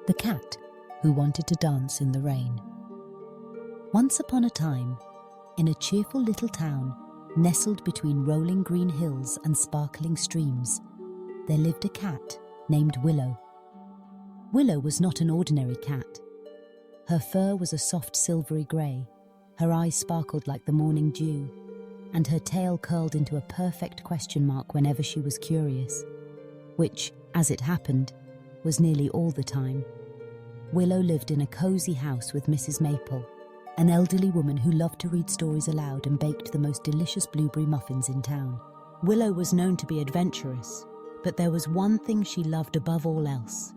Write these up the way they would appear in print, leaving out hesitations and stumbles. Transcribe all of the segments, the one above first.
the cat who wanted to dance in the rain. Once upon a time, in a cheerful little town nestled between rolling green hills and sparkling streams, there lived a cat named Willow. Willow was not an ordinary cat. Her fur was a soft silvery grey, her eyes sparkled like the morning dew, and her tail curled into a perfect question mark whenever she was curious, which, as it happened, was nearly all the time. Willow lived in a cosy house with Mrs. Maple, an elderly woman who loved to read stories aloud and baked the most delicious blueberry muffins in town. Willow was known to be adventurous, but there was one thing she loved above all else: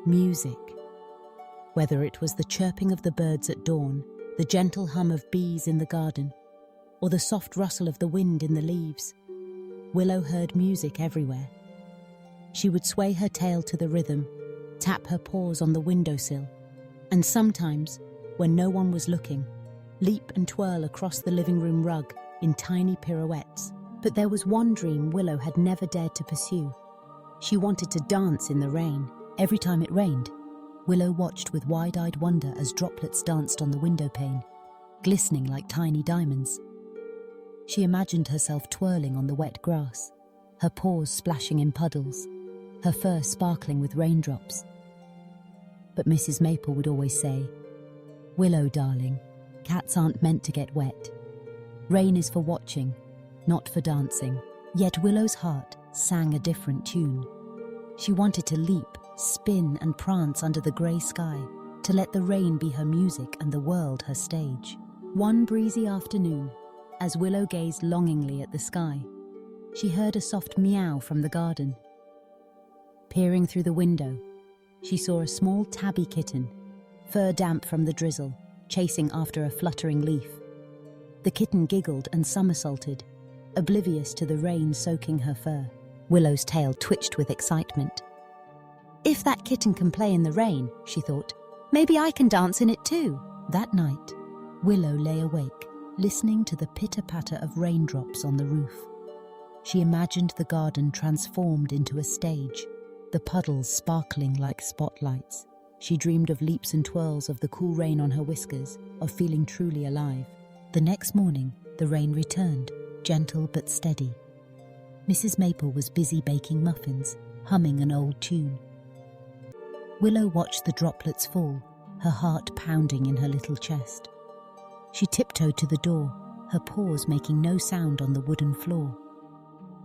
music. Whether it was the chirping of the birds at dawn, the gentle hum of bees in the garden, or the soft rustle of the wind in the leaves, Willow heard music everywhere. She would sway her tail to the rhythm, tap her paws on the windowsill, and sometimes, when no one was looking, leap and twirl across the living room rug in tiny pirouettes. But there was one dream Willow had never dared to pursue. She wanted to dance in the rain. Every time it rained, Willow watched with wide-eyed wonder as droplets danced on the windowpane, glistening like tiny diamonds. She imagined herself twirling on the wet grass, her paws splashing in puddles, her fur sparkling with raindrops. But Mrs. Maple would always say, "Willow, darling, cats aren't meant to get wet. Rain is for watching, not for dancing." Yet Willow's heart sang a different tune. She wanted to leap, spin and prance under the grey sky, to let the rain be her music and the world her stage. One breezy afternoon, as Willow gazed longingly at the sky, she heard a soft meow from the garden. Peering through the window, she saw a small tabby kitten, fur damp from the drizzle, chasing after a fluttering leaf. The kitten giggled and somersaulted, oblivious to the rain soaking her fur. Willow's tail twitched with excitement. "If that kitten can play in the rain," she thought, "maybe I can dance in it too." That night, Willow lay awake, listening to the pitter-patter of raindrops on the roof. She imagined the garden transformed into a stage, the puddles sparkling like spotlights. She dreamed of leaps and twirls of the cool rain on her whiskers, of feeling truly alive. The next morning, the rain returned, gentle but steady. Mrs. Maple was busy baking muffins, humming an old tune. Willow watched the droplets fall, her heart pounding in her little chest. She tiptoed to the door, her paws making no sound on the wooden floor.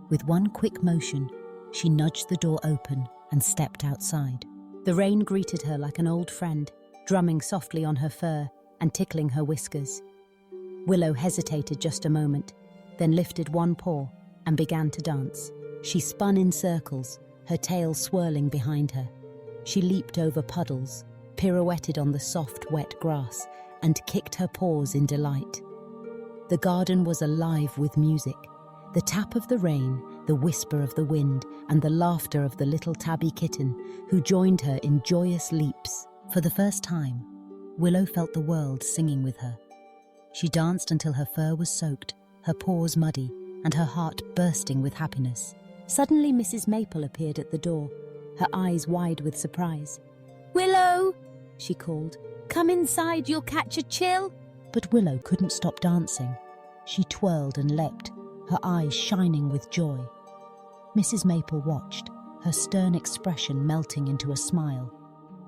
With one quick motion, she nudged the door open and stepped outside. The rain greeted her like an old friend, drumming softly on her fur and tickling her whiskers. Willow hesitated just a moment, then lifted one paw and began to dance. She spun in circles, her tail swirling behind her. She leaped over puddles, pirouetted on the soft, wet grass, and kicked her paws in delight. The garden was alive with music. The tap of the rain, the whisper of the wind, and the laughter of the little tabby kitten, who joined her in joyous leaps. For the first time, Willow felt the world singing with her. She danced until her fur was soaked, her paws muddy, and her heart bursting with happiness. Suddenly Mrs. Maple appeared at the door, her eyes wide with surprise. "Willow," she called, "come inside, you'll catch a chill." But Willow couldn't stop dancing. She twirled and leapt, her eyes shining with joy. Mrs. Maple watched, her stern expression melting into a smile.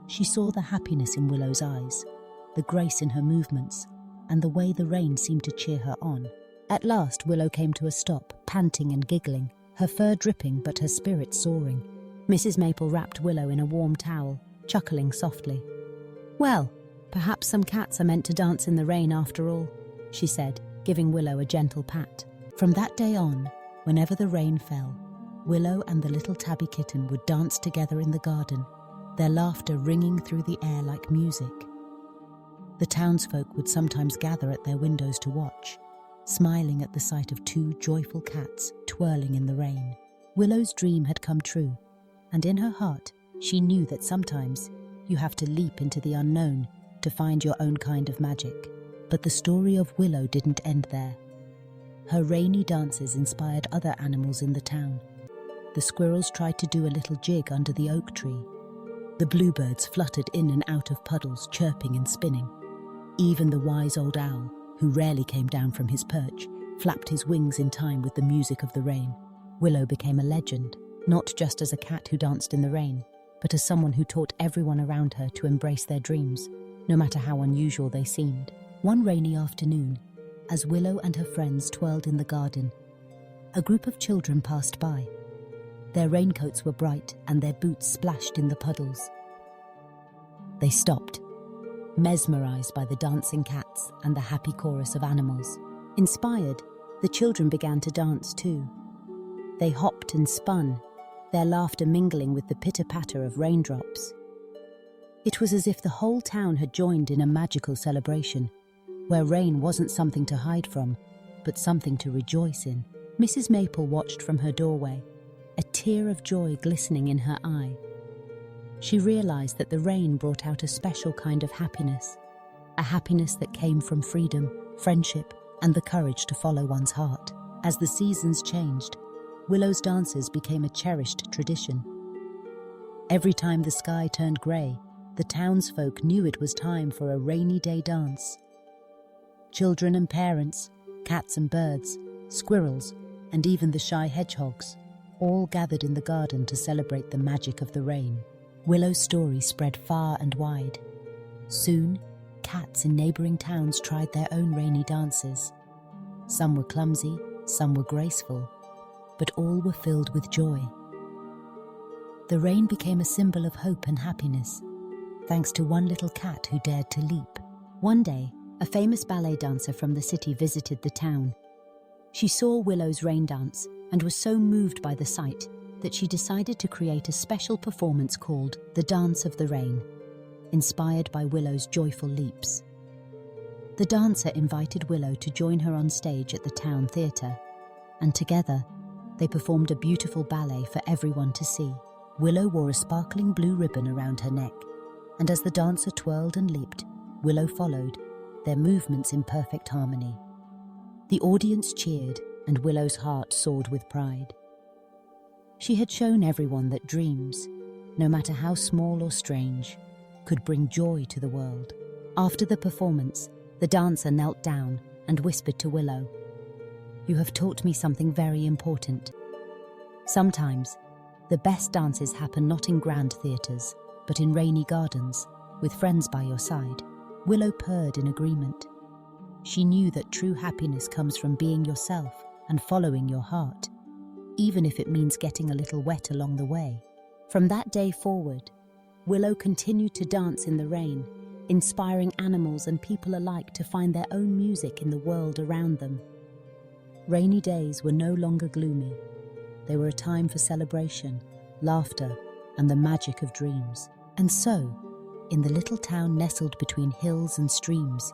She saw the happiness in Willow's eyes, the grace in her movements, and the way the rain seemed to cheer her on. At last, Willow came to a stop, panting and giggling, her fur dripping but her spirits soaring. Mrs. Maple wrapped Willow in a warm towel, chuckling softly. "Well, perhaps some cats are meant to dance in the rain after all," she said, giving Willow a gentle pat. From that day on, whenever the rain fell, Willow and the little tabby kitten would dance together in the garden, their laughter ringing through the air like music. The townsfolk would sometimes gather at their windows to watch, smiling at the sight of two joyful cats twirling in the rain. Willow's dream had come true, and in her heart, she knew that sometimes you have to leap into the unknown to find your own kind of magic. But the story of Willow didn't end there. Her rainy dances inspired other animals in the town. The squirrels tried to do a little jig under the oak tree. The bluebirds fluttered in and out of puddles, chirping and spinning. Even the wise old owl, who rarely came down from his perch, flapped his wings in time with the music of the rain. Willow became a legend, not just as a cat who danced in the rain, but as someone who taught everyone around her to embrace their dreams, no matter how unusual they seemed. One rainy afternoon, as Willow and her friends twirled in the garden, a group of children passed by. Their raincoats were bright and their boots splashed in the puddles. They stopped, mesmerized by the dancing cats and the happy chorus of animals. Inspired, the children began to dance too. They hopped and spun, their laughter mingling with the pitter-patter of raindrops. It was as if the whole town had joined in a magical celebration, where rain wasn't something to hide from, but something to rejoice in. Mrs. Maple watched from her doorway, a tear of joy glistening in her eye. She realized that the rain brought out a special kind of happiness, a happiness that came from freedom, friendship, and the courage to follow one's heart. As the seasons changed, Willow's dances became a cherished tradition. Every time the sky turned grey, the townsfolk knew it was time for a rainy day dance. Children and parents, cats and birds, squirrels, and even the shy hedgehogs, all gathered in the garden to celebrate the magic of the rain. Willow's story spread far and wide. Soon, cats in neighbouring towns tried their own rainy dances. Some were clumsy, some were graceful, but all were filled with joy. The rain became a symbol of hope and happiness, thanks to one little cat who dared to leap. One day, a famous ballet dancer from the city visited the town. She saw Willow's rain dance and was so moved by the sight that she decided to create a special performance called the Dance of the Rain, inspired by Willow's joyful leaps. The dancer invited Willow to join her on stage at the town theatre, and together they performed a beautiful ballet for everyone to see. Willow wore a sparkling blue ribbon around her neck, and as the dancer twirled and leaped, Willow followed, their movements in perfect harmony. The audience cheered, and Willow's heart soared with pride. She had shown everyone that dreams, no matter how small or strange, could bring joy to the world. After the performance, the dancer knelt down and whispered to Willow, "You have taught me something very important. Sometimes, the best dances happen not in grand theatres, but in rainy gardens, with friends by your side." Willow purred in agreement. She knew that true happiness comes from being yourself and following your heart, even if it means getting a little wet along the way. From that day forward, Willow continued to dance in the rain, inspiring animals and people alike to find their own music in the world around them. Rainy days were no longer gloomy. They were a time for celebration, laughter, and the magic of dreams. And so, in the little town nestled between hills and streams,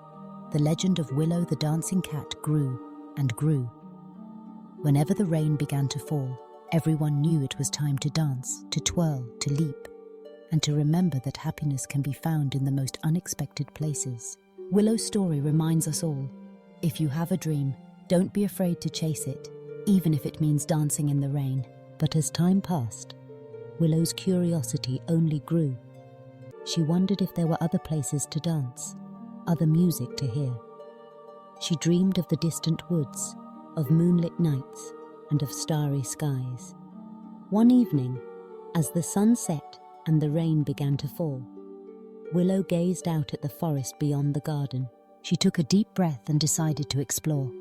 the legend of Willow the dancing cat grew and grew. Whenever the rain began to fall, everyone knew it was time to dance, to twirl, to leap, and to remember that happiness can be found in the most unexpected places. Willow's story reminds us all, if you have a dream, don't be afraid to chase it, even if it means dancing in the rain. But as time passed, Willow's curiosity only grew. She wondered if there were other places to dance, other music to hear. She dreamed of the distant woods, of moonlit nights, and of starry skies. One evening, as the sun set and the rain began to fall, Willow gazed out at the forest beyond the garden. She took a deep breath and decided to explore.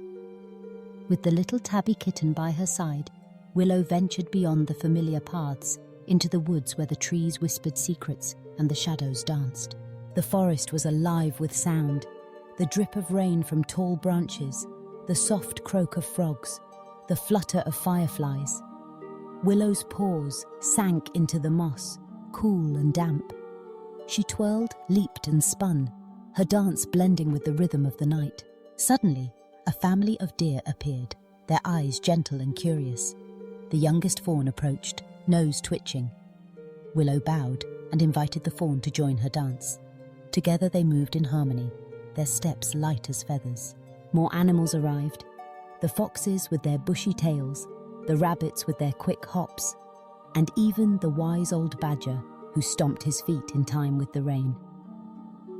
With the little tabby kitten by her side, Willow ventured beyond the familiar paths into the woods where the trees whispered secrets and the shadows danced. The forest was alive with sound, the drip of rain from tall branches, the soft croak of frogs, the flutter of fireflies. Willow's paws sank into the moss, cool and damp. She twirled, leaped and spun, her dance blending with the rhythm of the night. Suddenly, a family of deer appeared, their eyes gentle and curious. The youngest fawn approached, nose twitching. Willow bowed and invited the fawn to join her dance. Together they moved in harmony, their steps light as feathers. More animals arrived, the foxes with their bushy tails, the rabbits with their quick hops, and even the wise old badger, who stomped his feet in time with the rain.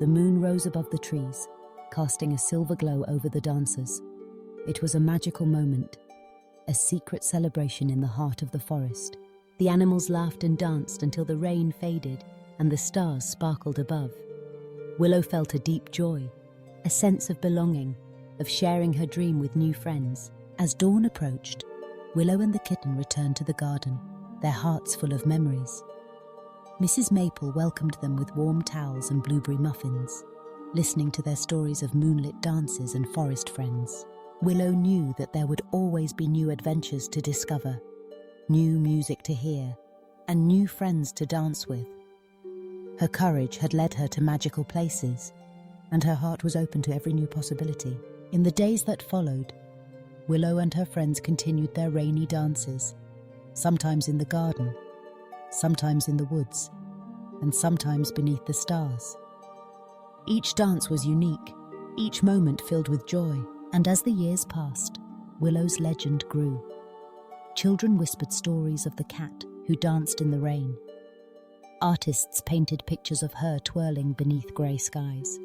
The moon rose above the trees, casting a silver glow over the dancers. It was a magical moment, a secret celebration in the heart of the forest. The animals laughed and danced until the rain faded and the stars sparkled above. Willow felt a deep joy, a sense of belonging, of sharing her dream with new friends. As dawn approached, Willow and the kitten returned to the garden, their hearts full of memories. Mrs. Maple welcomed them with warm towels and blueberry muffins, listening to their stories of moonlit dances and forest friends. Willow knew that there would always be new adventures to discover, new music to hear, and new friends to dance with. Her courage had led her to magical places, and her heart was open to every new possibility. In the days that followed, Willow and her friends continued their rainy dances, sometimes in the garden, sometimes in the woods, and sometimes beneath the stars. Each dance was unique, each moment filled with joy, and as the years passed, Willow's legend grew. Children whispered stories of the cat who danced in the rain. Artists painted pictures of her twirling beneath grey skies.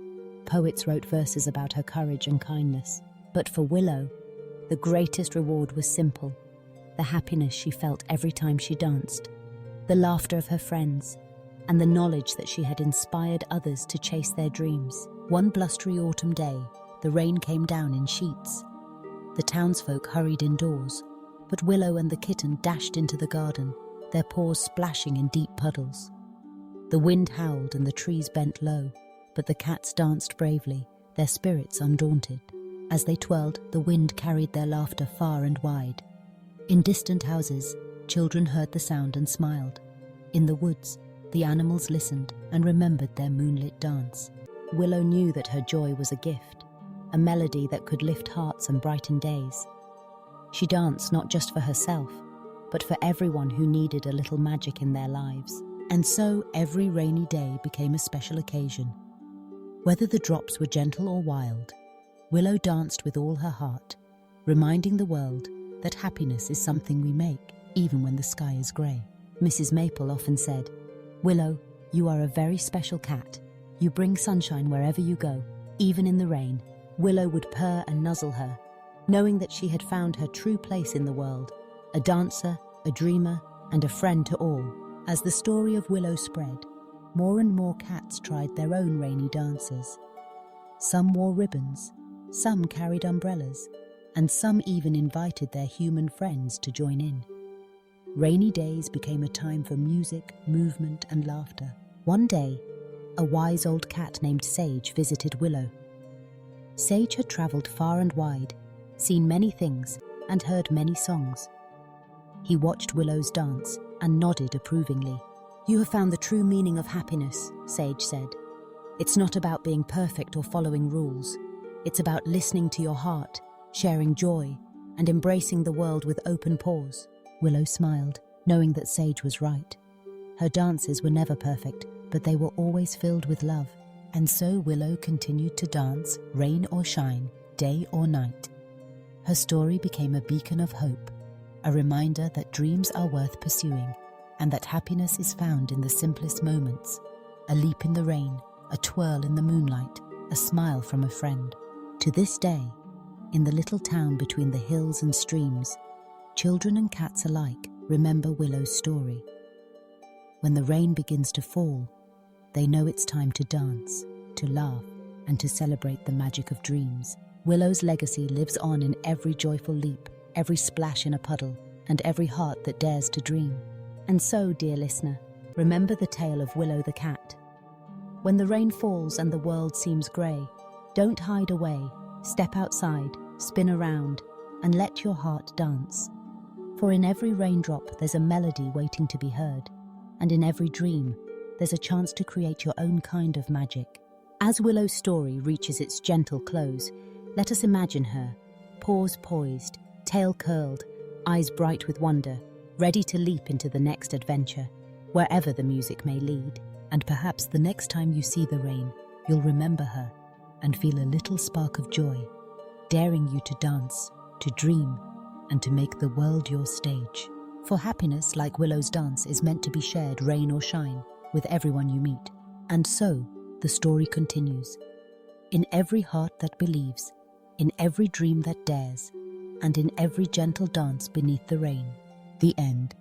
Poets wrote verses about her courage and kindness. But for Willow, the greatest reward was simple: the happiness she felt every time she danced, the laughter of her friends, and the knowledge that she had inspired others to chase their dreams. One blustery autumn day, the rain came down in sheets. The townsfolk hurried indoors, but Willow and the kitten dashed into the garden, their paws splashing in deep puddles. The wind howled and the trees bent low, but the cats danced bravely, their spirits undaunted. As they twirled, the wind carried their laughter far and wide. In distant houses, children heard the sound and smiled. In the woods, the animals listened and remembered their moonlit dance. Willow knew that her joy was a gift, a melody that could lift hearts and brighten days. She danced not just for herself, but for everyone who needed a little magic in their lives. And so every rainy day became a special occasion. Whether the drops were gentle or wild, Willow danced with all her heart, reminding the world that happiness is something we make, even when the sky is grey. Mrs. Maple often said, "Willow, you are a very special cat. You bring sunshine wherever you go, even in the rain." Willow would purr and nuzzle her, knowing that she had found her true place in the world, a dancer, a dreamer, and a friend to all. As the story of Willow spread, more and more cats tried their own rainy dances. Some wore ribbons, some carried umbrellas, and some even invited their human friends to join in. Rainy days became a time for music, movement, and laughter. One day, a wise old cat named Sage visited Willow. Sage had travelled far and wide, seen many things, and heard many songs. He watched Willow's dance and nodded approvingly. "You have found the true meaning of happiness," Sage said. "It's not about being perfect or following rules. It's about listening to your heart, sharing joy, and embracing the world with open paws." Willow smiled, knowing that Sage was right. Her dances were never perfect, but they were always filled with love. And so Willow continued to dance, rain or shine, day or night. Her story became a beacon of hope, a reminder that dreams are worth pursuing, and that happiness is found in the simplest moments: a leap in the rain, a twirl in the moonlight, a smile from a friend. To this day, in the little town between the hills and streams, children and cats alike remember Willow's story. When the rain begins to fall, they know it's time to dance, to laugh, and to celebrate the magic of dreams. Willow's legacy lives on in every joyful leap, every splash in a puddle, and every heart that dares to dream. And so, dear listener, remember the tale of Willow the cat. When the rain falls and the world seems grey, don't hide away, step outside, spin around, and let your heart dance. For in every raindrop there's a melody waiting to be heard, and in every dream there's a chance to create your own kind of magic. As Willow's story reaches its gentle close, let us imagine her, paws poised, tail curled, eyes bright with wonder, ready to leap into the next adventure, wherever the music may lead. And perhaps the next time you see the rain, you'll remember her and feel a little spark of joy, daring you to dance, to dream, and to make the world your stage. For happiness, like Willow's dance, is meant to be shared, rain or shine. with everyone you meet. And so, the story continues. In every heart that believes, in every dream that dares, and in every gentle dance beneath the rain. The end.